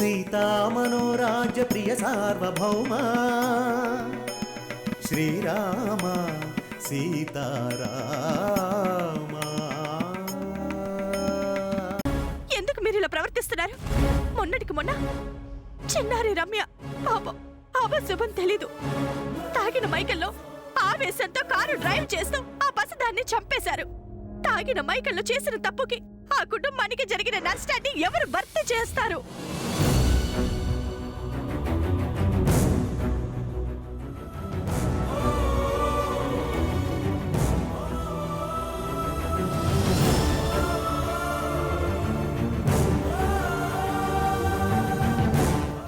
సీతామనోరాజ్య ప్రియ సార్వభౌమ శ్రీరామ సీతారామ. ఎందుకు మీరు ఇలా ప్రవర్తిస్తున్నారు? మొన్నటికి మొన్న చిన్నారి రమ్య పాపం శుభం తెలీదు, తాగిన మైకల్లో ఆవేశంతో కారు డ్రైవ్ చేస్తూ ఆ పసిదాన్ని చంపేశారు. తాగిన మైకల్లో చేసిన తప్పుకి ఆ కుటుంబానికి జరిగిన నష్టాన్ని ఎవరు భర్తీ చేస్తారు?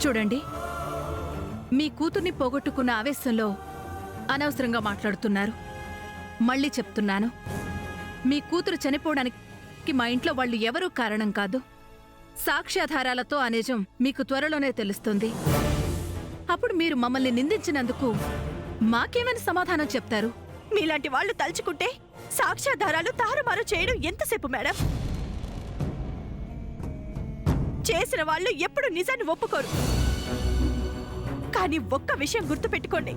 చూడండి, మీ కూతుర్ని పోగొట్టుకున్న ఆవేశంలో అనవసరంగా మాట్లాడుతున్నారు. మళ్ళీ చెప్తున్నాను, మీ కూతురు చనిపోవడానికి మా ఇంట్లో వాళ్ళు ఎవరూ కారణం కాదు. సాక్ష్యాధారాలతో ఆ నిజం మీకు త్వరలోనే తెలుస్తుంది. అప్పుడు మీరు మమ్మల్ని నిందించినందుకు మాకేమని సమాధానం చెప్తారు? మీలాంటి వాళ్ళు తలుచుకుంటే సాక్ష్యాధారాలు తారుమారు చేయడం ఎంతసేపు మేడం? చేసిన వాళ్ళు ఎప్పుడు నిజాన్ని ఒప్పుకోరు. కానీ ఒక్క విషయం గుర్తుపెట్టుకోండి,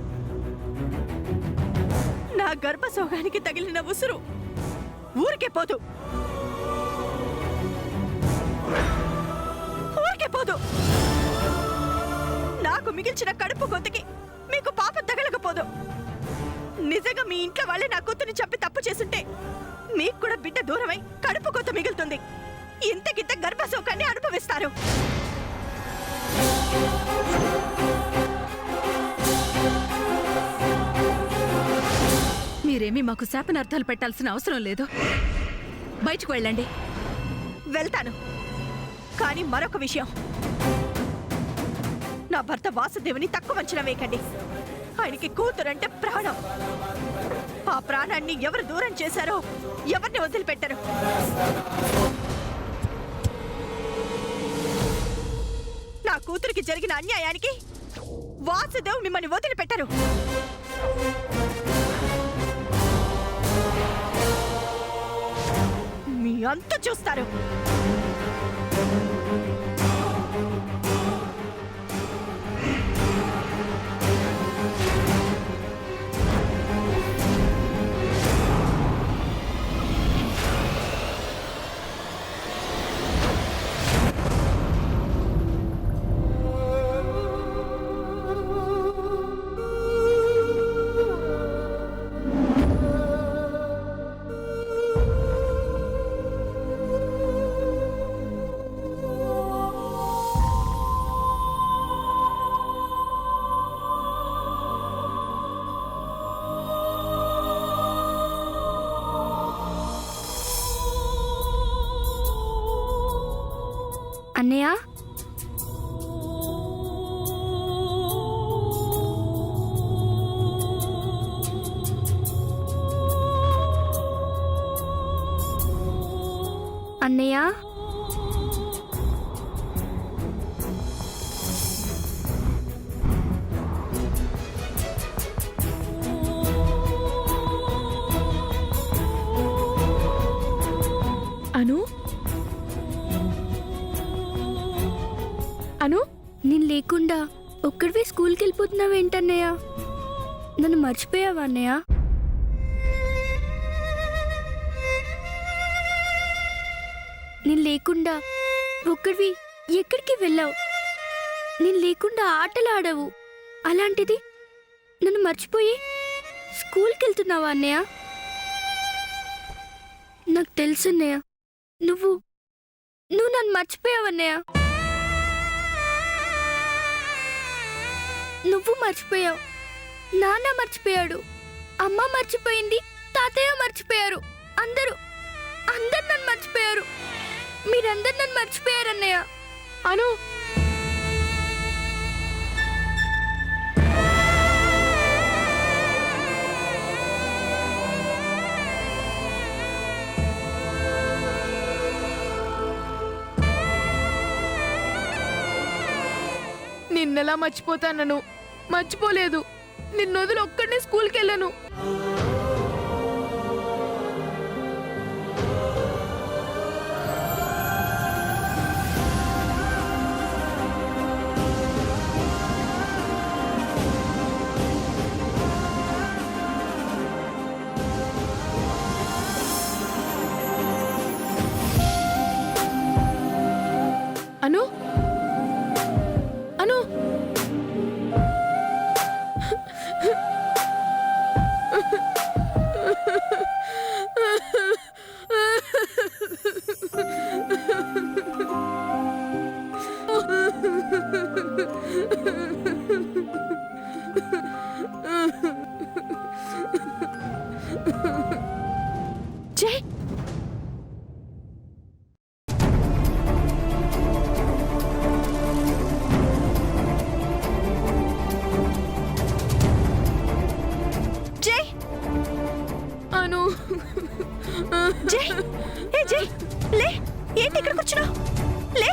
నా గర్భసోగానికి తగిలిన ఉసురు ఊరికే పోదు, ఊరికే పోదు. నాకు మిగిల్చిన కడుపు గొంతుకి మీకు పాపం తగలకపోదు. నిజంగా మీ ఇంట్లో వాళ్ళే నా కూతుర్ని చంపి తప్పు చేసుంటే మీకు కూడా బిడ్డ దూరమై కడుపు కొత్త మిగులుతుంది. ఇంతకింత గర్భశోకాన్ని అనుభవిస్తారు. మీరేమీ మాకు శాపనార్థాలు పెట్టాల్సిన అవసరం లేదు. బయటకు వెళ్ళండి. వెళ్తాను, కానీ మరొక విషయం, నా భర్త వాసుదేవుని తక్కువ అంచనా వేయకండి. ఆయనకి కూతురంటే ప్రాణం. ఆ ప్రాణాన్ని ఎవరు దూరం చేశారో ఎవరిని వదిలిపెట్టరు. నా కూతురికి జరిగిన అన్యాయానికి వాసుదేవ్ మిమ్మల్ని వదిలిపెట్టరు. మీ అంత చూస్తారు. అన్నయ్య, అన్నయ్య, అను, అను, నేను లేకుండా ఒక్కడివే స్కూల్కి వెళ్ళిపోతున్నావేంటన్నయ్య? నన్ను మర్చిపోయావా అన్నయ్య? నేను లేకుండా ఒక్కడివి ఎక్కడికి వెళ్ళావు? నేను లేకుండా ఆటలు ఆడవు. అలాంటిది నన్ను మర్చిపోయి స్కూల్కి వెళ్తున్నావా అన్నయ్య? నాకు తెలుసు అన్నయ్య, నువ్వు నన్ను మర్చిపోయావన్నయ్య. నువ్వు మర్చిపోయావు, నాన్న మర్చిపోయాడు, అమ్మ మర్చిపోయింది, తాతయ్య మర్చిపోయారు, అందరూ నన్ను మర్చిపోయారు. మీరందరు నన్ను మర్చిపోయారన్నయ్య. అను, నిన్నెలా మర్చిపోతానను? మర్చిపోలేదు. నిన్ను వదిలి ఒక్కడినే స్కూల్కి వెళ్ళను. జై జై అను జై ఏ జై లే ఏంటి ఇక్కడ కూర్చున్నావు లే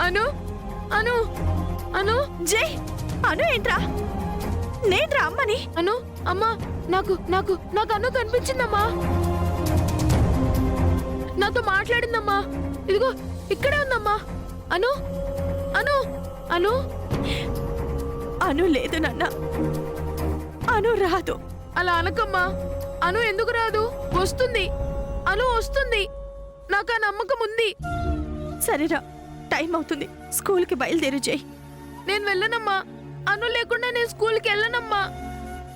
అను అను అను జై అను ఏంట్రా నేన్రా అమ్మని అను అమ్మా నాకు నాకు నాకు అను కనిపించిందమ్మా, నాతో మాట్లాడిందమ్మా. ఇదిగో ఇక్కడే ఉందమ్మా. అను అను అను అను లేదు నాన్న, అను రాదు. అలా అనకమ్మా. అను ఎందుకు రాదు? వస్తుంది, అను వస్తుంది. నాకు ఆ నమ్మకం ఉంది. సరేరా, టైం అవుతుంది, స్కూల్కి బయలుదేరు జై. నేను వెళ్ళనమ్మా. అను లేకుండా నేను స్కూల్కి వెళ్ళనమ్మా.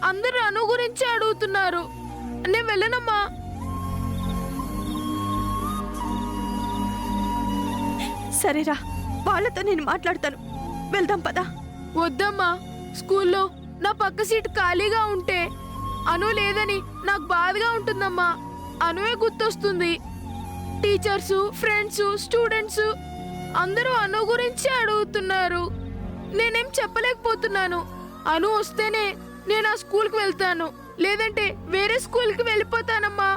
అందరూ అను గురించి అడుగుతున్నారు. నేను వెళ్ళనమ్మా. సరేరా, వాళ్ళతో నేను మాట్లాడతాను, వెళ్దాం పదా. వద్దమ్మా. స్కూల్లో నా పక్క సీట్ ఖాళీగా ఉంటే అను లేదని నాకు బాధగా ఉంటుందమ్మా. అనువే గుర్తొస్తుంది. టీచర్స్, ఫ్రెండ్స్, స్టూడెంట్స్ అందరూ అను గురించి అడుగుతున్నారు. నేనేం చెప్పలేకపోతున్నాను. అను వస్తేనే నేను ఆ స్కూల్కి వెళ్తాను, లేదంటే వేరే స్కూల్కి వెళ్ళిపోతానమ్మా.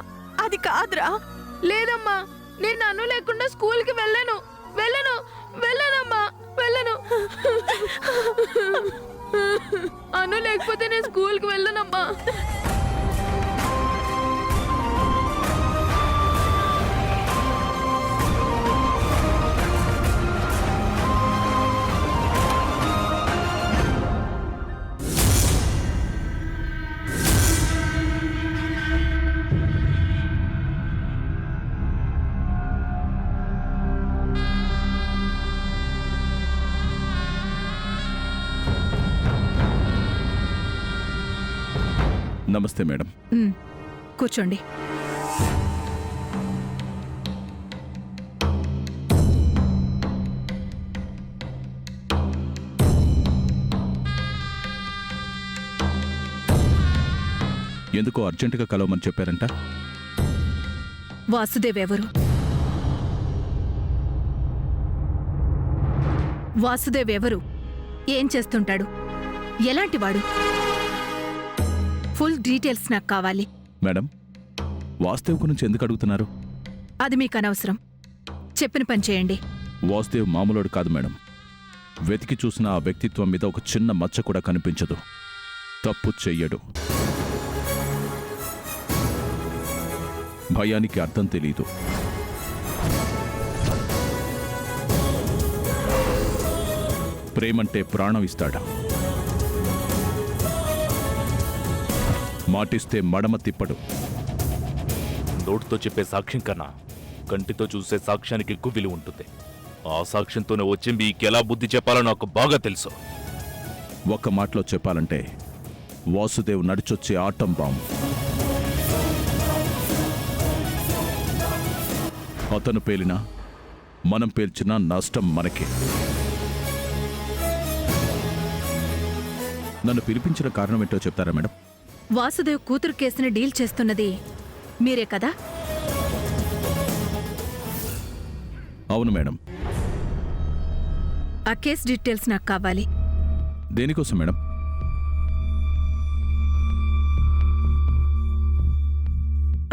అది కాదురా. లేదమ్మా, నేను అను లేకుండా స్కూల్కి వెళ్ళను, వెళ్ళను, వెళ్ళనమ్మా, వెళ్ళను. అను లేకపోతే నేను స్కూల్కి వెళ్ళనమ్మా. నమస్తే మేడం. కూర్చోండి. ఎందుకో అర్జెంటుగా కలవమని చెప్పారంట. వాసుదేవ్ ఎవరు? వాసుదేవ్ ఎవరు? ఏం చేస్తుంటాడు? ఎలాంటివాడు? ఫుల్ డీటెయిల్స్ నాకు కావాలి. మేడం, వాసుదేవ్ గురించి ఎందుకు అడుగుతున్నారు? అది మీకు అనవసరం. చెప్పిన పని చేయండి. వాసుదేవ్ మామూలుడు కాదు మేడం. వెతికి చూసిన ఆ వ్యక్తిత్వం మీద ఒక చిన్న మచ్చ కూడా కనిపించదు. తప్పు చెయ్యడు. భయానికి అర్థం తెలీదు. ప్రేమంటే ప్రాణం ఇస్తాడా? మాటిస్తే మడమ తిప్పడు. నోటితో చెప్పే సాక్ష్యం కన్నా కంటితో చూసే సాక్ష్యానికి ఎక్కువ విలువ ఉంటుంది. ఆ సాక్ష్యంతోనే వచ్చి మీకెలా బుద్ధి చెప్పాలో నాకు బాగా తెలుసు. ఒక్క మాటలో చెప్పాలంటే వాసుదేవ్ నడిచొచ్చే ఆటం బాంబు. అతను పేలినా మనం పేల్చినా నష్టం మనకే. నన్ను పిలిపించిన కారణం ఏంటో చెప్తారా మేడం? వాసుదేవ్ కూతురు కేసుని డీల్ చేస్తున్నది మీరే కదా? అవును మేడం. ఆ కేస్ డీటెయిల్స్ నాకు కావాలి. దేనికోసం మేడం?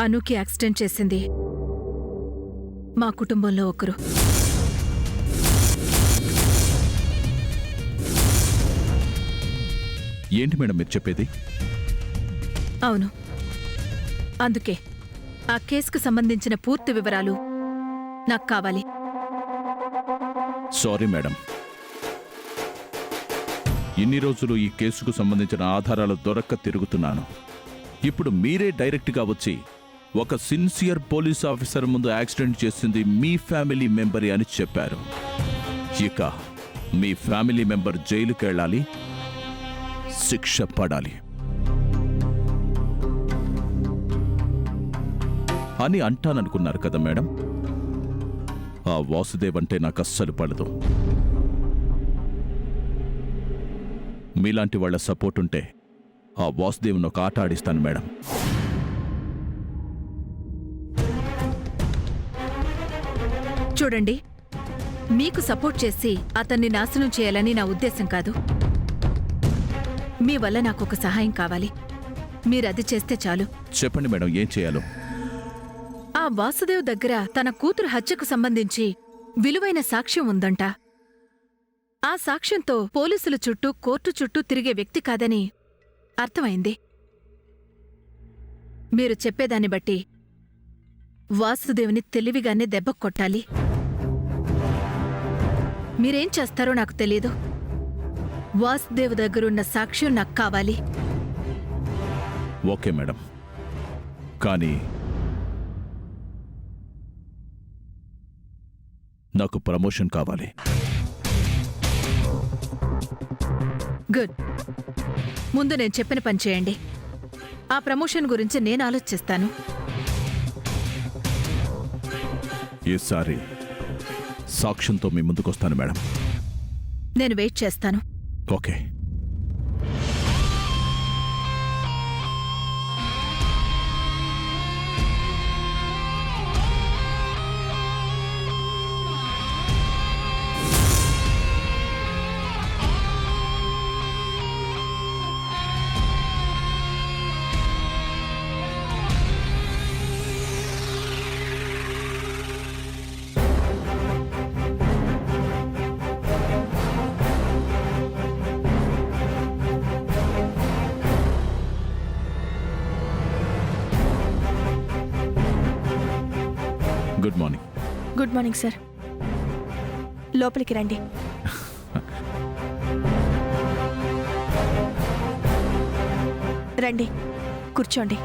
అనుకి యాక్సిడెంట్ చేసింది మా కుటుంబంలో ఒకరు. ఏంటి మేడం మీరు చెప్పేది? అవును, అందుకే ఆ కేసుకు సంబంధించిన పూర్తి వివరాలు నాకు కావాలి. సారీ మేడం, ఇన్ని రోజులు ఈ కేసుకు సంబంధించిన ఆధారాలు దొరక్క తిరుగుతున్నాను. ఇప్పుడు మీరే డైరెక్ట్గా వచ్చి ఒక సిన్సియర్ పోలీస్ ఆఫీసర్ ముందు యాక్సిడెంట్ చేసింది మీ ఫ్యామిలీ మెంబరే అని చెప్పారు. ఇక మీ ఫ్యామిలీ మెంబర్ జైలుకి వెళ్ళాలి, శిక్ష పడాలి అని అంటాననుకున్నారు కదా మేడం? ఆ వాసుదేవ్ అంటే నాకు అస్సలు పడదు. మీలాంటి వాళ్ళ సపోర్ట్ ఉంటే ఆ వాసుదేవ్ని ఒక ఆట ఆడిస్తాను మేడం. చూడండి, మీకు సపోర్ట్ చేసి అతన్ని నాశనం చేయాలని నా ఉద్దేశం కాదు. మీ వల్ల నాకు ఒక సహాయం కావాలి. మీరది చేస్తే చాలు. చెప్పండి మేడం, ఏం చేయాలో. ఆ వాసుదేవ్ దగ్గర తన కూతురు హత్యకు సంబంధించి విలువైన సాక్ష్యం ఉందంట. ఆ సాక్ష్యంతో పోలీసుల చుట్టూ, కోర్టు చుట్టూ తిరిగే వ్యక్తి కాదని అర్థమైంది. మీరు చెప్పేదాన్ని బట్టి వాసుదేవుని తెలివిగానే దెబ్బ కొట్టాలి. మీరేం చేస్తారో నాకు తెలీదు. వాసుదేవ్ దగ్గరున్న సాక్ష్యం నాకు కావాలి. ఓకే మేడం, కానీ నాకు ప్రమోషన్ కావాలి. గుడ్. ముందు నేను చెప్పిన పని చేయండి. ఆ ప్రమోషన్ గురించి నేను ఆలోచిస్తాను. ఈసారి సాక్ష్యంతో మీ ముందుకొస్తాను మేడం. నేను వెయిట్ చేస్తాను. Okay. Good morning. Good morning sir. లోపలికి రండి. రండి, కూర్చోండి.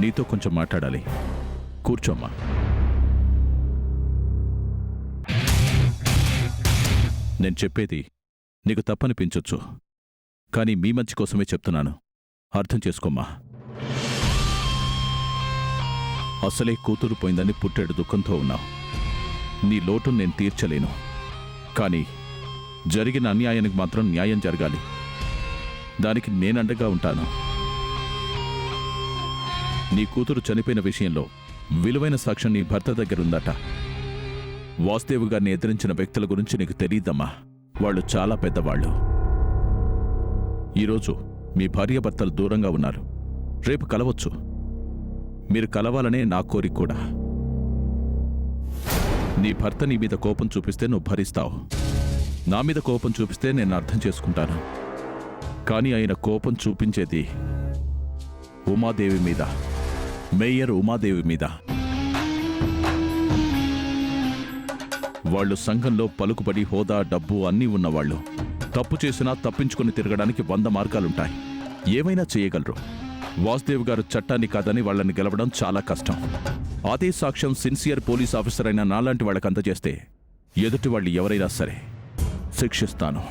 నీతో కొంచెం మాట్లాడాలి. కూర్చోమ్మా. నేను చెప్పేది నీకు తప్పనిపించొచ్చు, కానీ మీ మంచి కోసమే చెప్తున్నాను. అర్థం చేసుకోమ్మా. అసలే కూతురు పోయిందని పుట్టేడు దుఃఖంతో ఉన్నావు. నీ లోటు నేను తీర్చలేను, కానీ జరిగిన అన్యాయానికి మాత్రం న్యాయం జరగాలి. దానికి నేనండగా ఉంటాను. నీ కూతురు చనిపోయిన విషయంలో విలువైన సాక్ష్యం నీ భర్త దగ్గరుందట. వాసుదేవ్ గారిని ఎదిరించిన వ్యక్తుల గురించి నీకు తెలియదమ్మా. వాళ్ళు చాలా పెద్దవాళ్ళు. ఈరోజు మీ భార్యాభర్తలు దూరంగా ఉన్నారు. రేపు కలవచ్చు. మీరు కలవాలనే నా కోరిక కూడా. నీ భర్త నీ మీద కోపం చూపిస్తే నువ్వు భరిస్తావు. నా మీద కోపం చూపిస్తే నేను అర్థం చేసుకుంటాను. కానీ ఆయన కోపం చూపించేది ఉమాదేవి మీద, మేయర్ ఉమాదేవి మీద. వాళ్ళు సంఘంలో పలుకుబడి, హోదా, డబ్బు అన్నీ ఉన్నవాళ్ళు. తప్పు చేసినా తప్పించుకుని తిరగడానికి 100 మార్గాలుంటాయి. ఏమైనా చేయగలరు. వాసుదేవ్ గారు చట్టాన్ని కాదని వాళ్ళని గెలవడం చాలా కష్టం. అదే సాక్ష్యం సిన్సియర్ పోలీస్ ఆఫీసర్ అయిన నాలాంటి వాళ్ళకి అందజేస్తే ఎదుటి వాళ్ళు ఎవరైనా సరే శిక్షిస్తాను.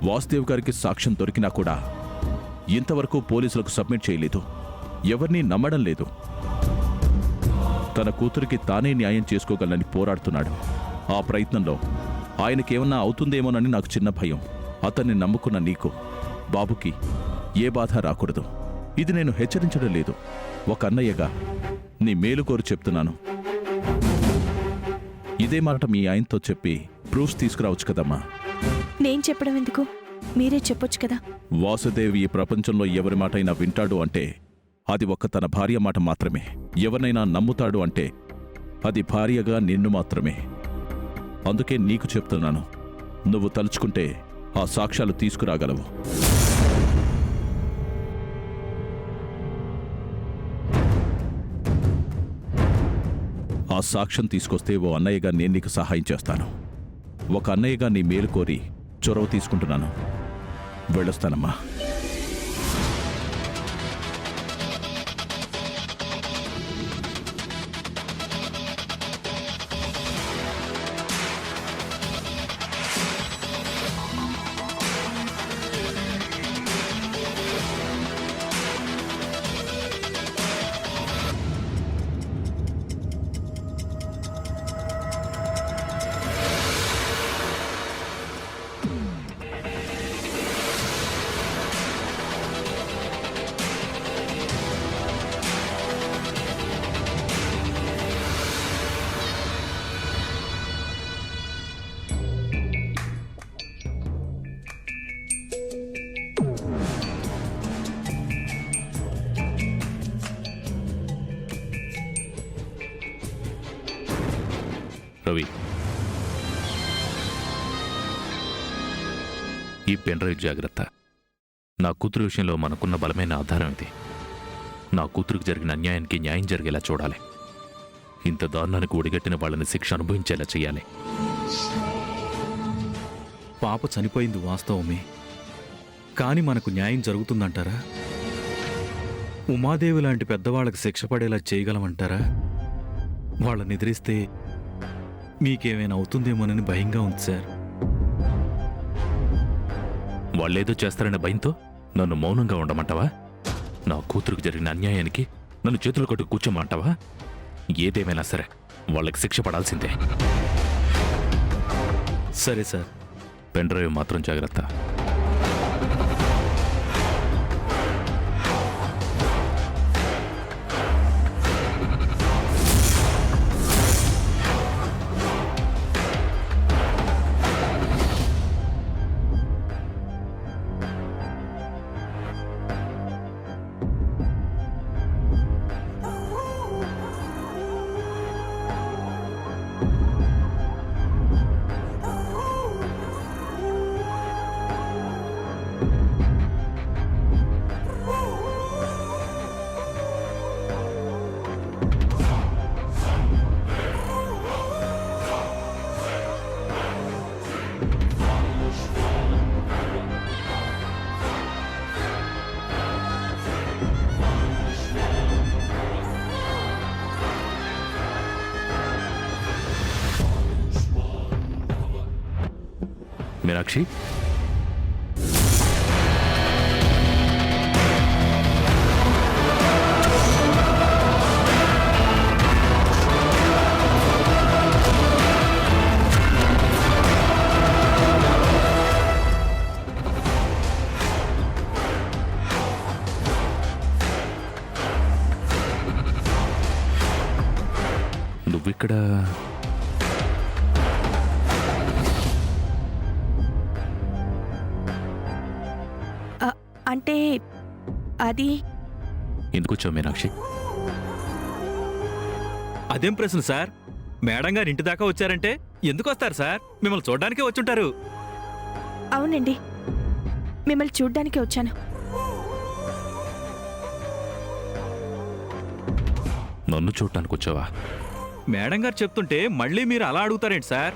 వాసుదేవ్ గారికి సాక్ష్యం దొరికినా కూడా ఇంతవరకు పోలీసులకు సబ్మిట్ చేయలేదు. ఎవరినీ నమ్మడం లేదు. తన కూతురికి తానే న్యాయం చేసుకోగలని పోరాడుతున్నాడు. ఆ ప్రయత్నంలో ఆయనకేమన్నా అవుతుందేమోనని నాకు చిన్న భయం. అతన్ని నమ్ముకున్న నీకు, బాబుకి ఏ బాధ రాకూడదు. ఇది నేను హెచ్చరించడం లేదు. ఒక అన్నయ్యగా నీ మేలు కోరి చెప్తున్నాను. ఇదే మాట మీ ఆయనతో చెప్పి ప్రూఫ్స్ తీసుకురావచ్చు కదమ్మా. నేను చెప్పడం ఎందుకు, మీరే చెప్పొచ్చు కదా. వాసుదేవ్ ఈ ప్రపంచంలో ఎవరి మాటైనా వింటాడు అంటే అది ఒక్క తన భార్య మాట మాత్రమే. ఎవరినైనా నమ్ముతాడు అంటే అది భార్యగా నిన్ను మాత్రమే. అందుకే నీకు చెప్తున్నాను, నువ్వు తలుచుకుంటే ఆ సాక్ష్యాలు తీసుకురాగలవు. ఆ సాక్ష్యం తీసుకొస్తే ఓ అన్నయ్యగా నేను నీకు సహాయం చేస్తాను. ఒక అన్నయ్యగా నీ మేలు కోరి చొరవ తీసుకుంటున్నాను. వెళ్ళొస్తానమ్మా. రవి, ఈ పెన్ డ్రైవ్ జాగ్రత్త. నా కూతురు విషయంలో మనకున్న బలమైన ఆధారం ఇది. నా కూతురుకు జరిగిన అన్యాయానికి న్యాయం జరిగేలా చూడాలి. ఇంత దారుణానికి ఒడిగట్టిన వాళ్ళని శిక్ష అనుభవించేలా చేయాలి. పాప చనిపోయింది వాస్తవమే, కానీ మనకు న్యాయం జరుగుతుందంటారా? ఉమాదేవి లాంటి పెద్దవాళ్ళకి శిక్ష పడేలా చేయగలమంటారా? వాళ్ళని ఎదిరిస్తే మీకేమైనా అవుతుందేమోనని భయంగా ఉంది సార్. వాళ్ళేదో చేస్తారనే భయంతో నన్ను మౌనంగా ఉండమంటావా? నా కూతురుకు జరిగిన అన్యాయానికి నన్ను చేతులు కట్టు కూర్చోమంటావా? ఏదేమైనా సరే వాళ్ళకి శిక్ష పడాల్సిందే. సరే సార్. పెన్ డ్రైవ్ మాత్రం జాగ్రత్త. మీనాక్షి, నువ్విక్కడ అంటే అది ఎందుకు వచ్చావు మీనాక్షి? అదేం ప్రశ్న సార్? మేడం గారు ఇంటి దాకా వచ్చారంటే ఎందుకు వస్తారు సార్? మిమ్మల్ని చూడడానికే వచ్చుంటారు. అవునండి, మిమ్మల్ని చూడ్డానికి వచ్చాను. నన్ను చూడటానికి వచ్చావా? మేడం గారు చెప్తుంటే మళ్ళీ మీరు అలా అడుగుతారేంటి సార్?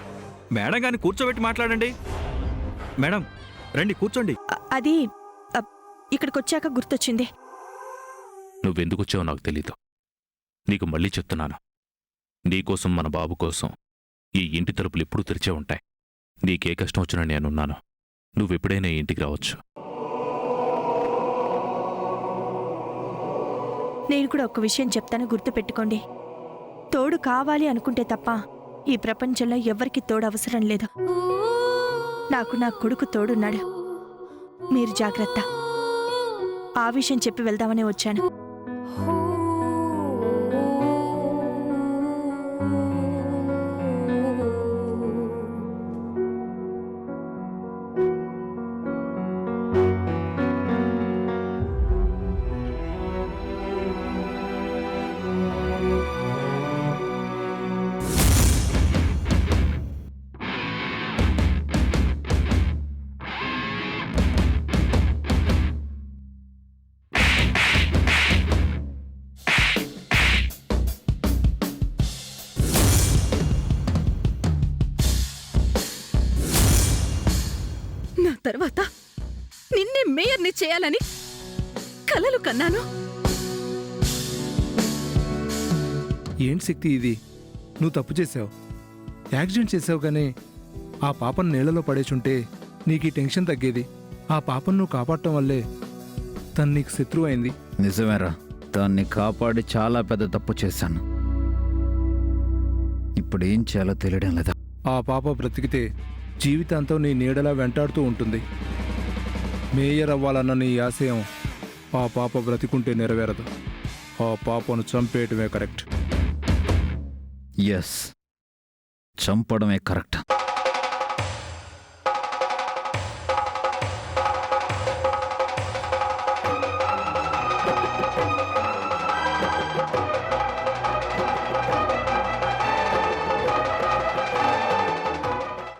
మేడం గారిని కూర్చోబెట్టి మాట్లాడండి. మేడం రండి, కూర్చోండి. అది ఇక్కడికి వచ్చాక గుర్తొచ్చింది. నువ్వెందుకు వచ్చావో నాకు తెలీదు. నీకు మళ్ళీ చెప్తున్నాను, నీకోసం మన బాబు కోసం ఈ ఇంటి తలుపులు ఎప్పుడూ తెరిచే ఉంటాయి. నీకే కష్టం వచ్చినా నేనున్నాను. నువ్వెప్పుడైనా ఈ ఇంటికి రావచ్చు. నేను కూడా ఒక విషయం చెప్తాను, గుర్తుపెట్టుకోండి. తోడు కావాలి అనుకుంటే తప్ప ఈ ప్రపంచంలో ఎవ్వరికి తోడు అవసరం లేదు. నాకు నా కొడుకు తోడున్నాడు. మీరు జాగ్రత్త. ఆ విషయం చెప్పి వెళ్దామని వచ్చాను. తర్వాత నిన్నే మేయర్ని చేయాలని కలలు కన్నాను. ఏంటి శక్తి ఇది? నువ్వు తప్పు చేసావు, యాక్సిడెంట్ చేసావు. కానీ ఆ పాపను నీళ్లలో పడేచుంటే నీకు ఈ టెన్షన్ తగ్గేది. ఆ పాపను నువ్వు కాపాడటం వల్లే తను నీకు శత్రువు అయింది. నిజమేరా, దాన్ని కాపాడి చాలా పెద్ద తప్పు చేశాను. ఇప్పుడు ఏం చేయాలో తెలియడం లేదా. ఆ పాప బ్రతికితే జీవితాంతం నీ నీడలా వెంటాడుతూ ఉంటుంది. మేయర్ అవ్వాలన్న నీ ఆశయం ఆ పాప బ్రతికుంటే నెరవేరదు. ఆ పాపను చంపేయటమే కరెక్ట్. ఎస్, చంపడమే కరెక్ట్.